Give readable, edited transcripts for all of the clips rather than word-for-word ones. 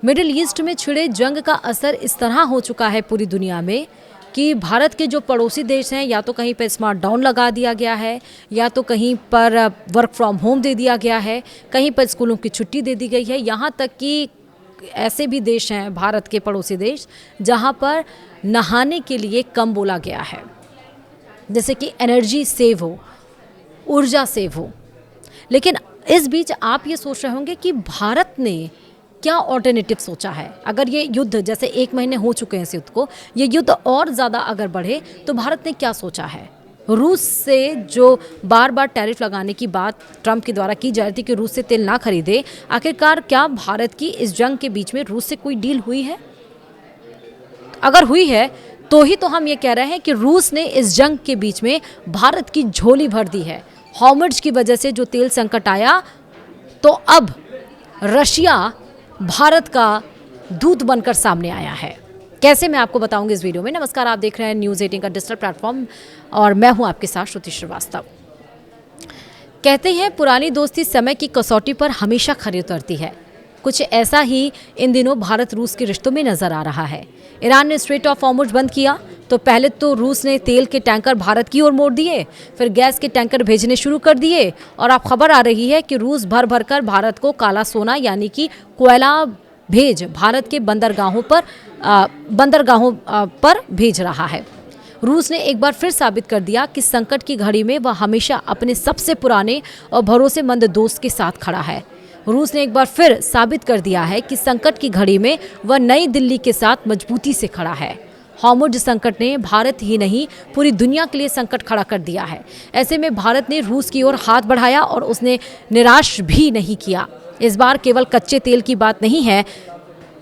Middle east में छिड़े जंग का असर इस तरह हो चुका है पूरी दुनिया में कि भारत के जो पड़ोसी देश हैं या तो कहीं पर स्मार्ट डाउन लगा दिया गया है, या तो कहीं पर वर्क फ्रॉम होम दे दिया गया है, कहीं पर स्कूलों की छुट्टी दे दी गई है। यहाँ तक कि ऐसे भी देश हैं भारत के पड़ोसी देश जहाँ पर नहाने के लिए कम बोला गया है, जैसे कि एनर्जी सेव हो, ऊर्जा सेव हो। लेकिन इस बीच आप ये सोच रहे होंगे कि भारत ने क्या ऑल्टरनेटिव सोचा है। अगर ये युद्ध, जैसे 1 महीने हो चुके हैं इस युद्ध को, ये युद्ध और ज़्यादा अगर बढ़े तो भारत ने क्या सोचा है। रूस से जो बार बार टैरिफ लगाने की बात ट्रंप के द्वारा की जा रही थी कि रूस से तेल ना खरीदे, आखिरकार क्या भारत की इस जंग के बीच में रूस से कोई डील हुई है? अगर हुई है तो ही तो हम ये कह रहे हैं कि रूस ने इस जंग के बीच में भारत की झोली भर दी है। हॉर्मुज़ की वजह से जो तेल संकट आया, तो अब रशिया भारत का दूत बनकर सामने आया है। कैसे, मैं आपको बताऊंगी इस वीडियो में। नमस्कार, आप देख रहे हैं न्यूज़ 18 का डिजिटल प्लेटफॉर्म और मैं हूं आपके साथ श्रुति श्रीवास्तव। कहते हैं पुरानी दोस्ती समय की कसौटी पर हमेशा खरी उतरती है। कुछ ऐसा ही इन दिनों भारत रूस के रिश्तों में नजर आ रहा है। ईरान ने स्ट्रेट ऑफ हॉर्मुज़ बंद किया तो पहले तो रूस ने तेल के टैंकर भारत की ओर मोड़ दिए, फिर गैस के टैंकर भेजने शुरू कर दिए और अब खबर आ रही है कि रूस भर भर कर भारत को काला सोना यानी कि कोयला भेज भारत के बंदरगाहों पर भेज रहा है। रूस ने एक बार फिर साबित कर दिया कि संकट की घड़ी में वह हमेशा अपने सबसे पुराने और भरोसेमंद दोस्त के साथ खड़ा है। रूस ने एक बार फिर साबित कर दिया है कि संकट की घड़ी में वह नई दिल्ली के साथ मजबूती से खड़ा है। हॉर्मुज़ संकट ने भारत ही नहीं पूरी दुनिया के लिए संकट खड़ा कर दिया है। ऐसे में भारत ने रूस की ओर हाथ बढ़ाया और उसने निराश भी नहीं किया। इस बार केवल कच्चे तेल की बात नहीं है,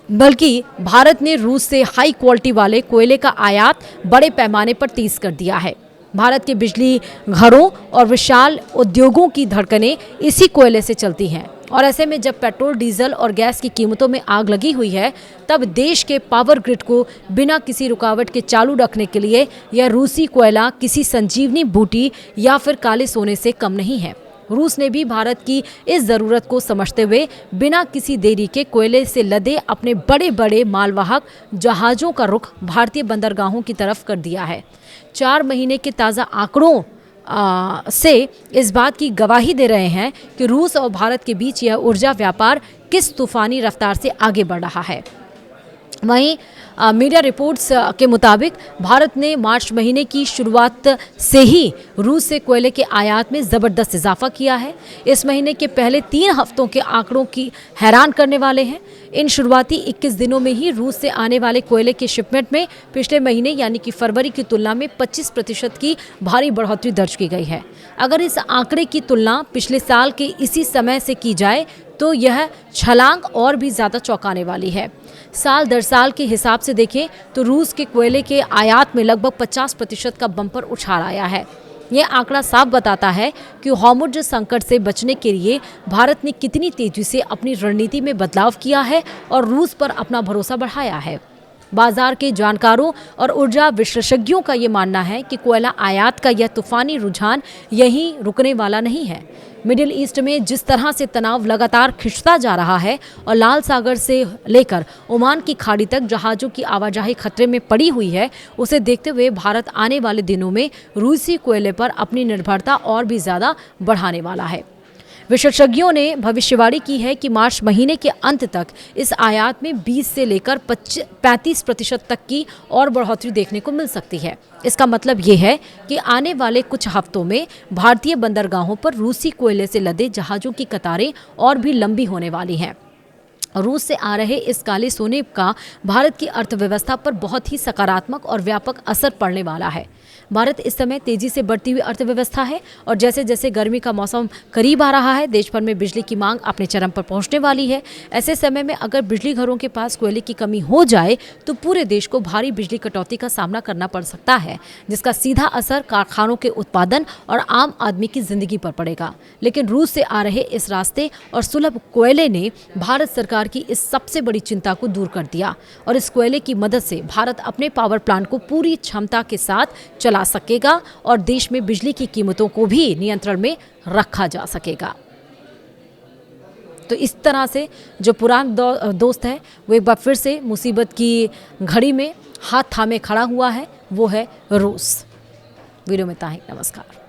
बल्कि भारत ने रूस से हाई क्वालिटी वाले कोयले का आयात बड़े पैमाने पर तेज कर दिया है। भारत के बिजली घरों और विशाल उद्योगों की धड़कनें इसी कोयले से चलती हैं और ऐसे में जब पेट्रोल, डीजल और गैस की कीमतों में आग लगी हुई है, तब देश के पावर ग्रिड को बिना किसी रुकावट के चालू रखने के लिए यह रूसी कोयला किसी संजीवनी बूटी या फिर काले सोने से कम नहीं है। रूस ने भी भारत की इस ज़रूरत को समझते हुए बिना किसी देरी के कोयले से लदे अपने बड़े बड़े मालवाहक जहाज़ों का रुख भारतीय बंदरगाहों की तरफ कर दिया है। 4 महीने के ताज़ा आंकड़ों से इस बात की गवाही दे रहे हैं कि रूस और भारत के बीच यह ऊर्जा व्यापार किस तूफानी रफ्तार से आगे बढ़ रहा है। वहीं मीडिया रिपोर्ट्स के मुताबिक भारत ने मार्च महीने की शुरुआत से ही रूस से कोयले के आयात में ज़बरदस्त इजाफा किया है। इस महीने के पहले 3 हफ्तों के आंकड़ों की हैरान करने वाले हैं। इन शुरुआती 21 दिनों में ही रूस से आने वाले कोयले के शिपमेंट में पिछले महीने यानी कि फरवरी की तुलना में 25% की भारी बढ़ोतरी दर्ज की गई है। अगर इस आंकड़े की तुलना पिछले साल के इसी समय से की जाए तो यह छलांग और भी ज़्यादा चौंकाने वाली है। साल दर साल के हिसाब से देखें तो रूस के कोयले के आयात में लगभग 50% का बम्पर उछाल आया है। यह आंकड़ा साफ बताता है कि हॉर्मुज़ संकट से बचने के लिए भारत ने कितनी तेजी से अपनी रणनीति में बदलाव किया है और रूस पर अपना भरोसा बढ़ाया है। बाजार के जानकारों और ऊर्जा विशेषज्ञों का ये मानना है कि कोयला आयात का यह तूफानी रुझान यहीं रुकने वाला नहीं है। मिडिल ईस्ट में जिस तरह से तनाव लगातार खिंचता जा रहा है और लाल सागर से लेकर ओमान की खाड़ी तक जहाज़ों की आवाजाही खतरे में पड़ी हुई है, उसे देखते हुए भारत आने वाले दिनों में रूसी कोयले पर अपनी निर्भरता और भी ज़्यादा बढ़ाने वाला है। विशेषज्ञों ने भविष्यवाणी की है कि मार्च महीने के अंत तक इस आयात में 20 से लेकर 35% तक की और बढ़ोतरी देखने को मिल सकती है। इसका मतलब ये है कि आने वाले कुछ हफ्तों में भारतीय बंदरगाहों पर रूसी कोयले से लदे जहाज़ों की कतारें और भी लंबी होने वाली हैं। रूस से आ रहे इस काले सोने का भारत की अर्थव्यवस्था पर बहुत ही सकारात्मक और व्यापक असर पड़ने वाला है। भारत इस समय तेजी से बढ़ती हुई अर्थव्यवस्था है और जैसे जैसे गर्मी का मौसम करीब आ रहा है, देश भर में बिजली की मांग अपने चरम पर पहुंचने वाली है। ऐसे समय में अगर बिजली घरों के पास कोयले की कमी हो जाए तो पूरे देश को भारी बिजली कटौती का सामना करना पड़ सकता है, जिसका सीधा असर कारखानों के उत्पादन और आम आदमी की जिंदगी पर पड़ेगा। लेकिन रूस से आ रहे इस रास्ते और सुलभ कोयले ने भारत सरकार की इस सबसे बड़ी चिंता को दूर कर दिया और इस कोयले की मदद से भारत अपने पावर प्लांट को पूरी क्षमता के साथ चला सकेगा और देश में बिजली की कीमतों को भी नियंत्रण में रखा जा सकेगा। तो इस तरह से जो पुराना दोस्त है वो एक बार फिर से मुसीबत की घड़ी में हाथ थामे खड़ा हुआ है, वो है रूस। वीडियो में इतना ही, नमस्कार।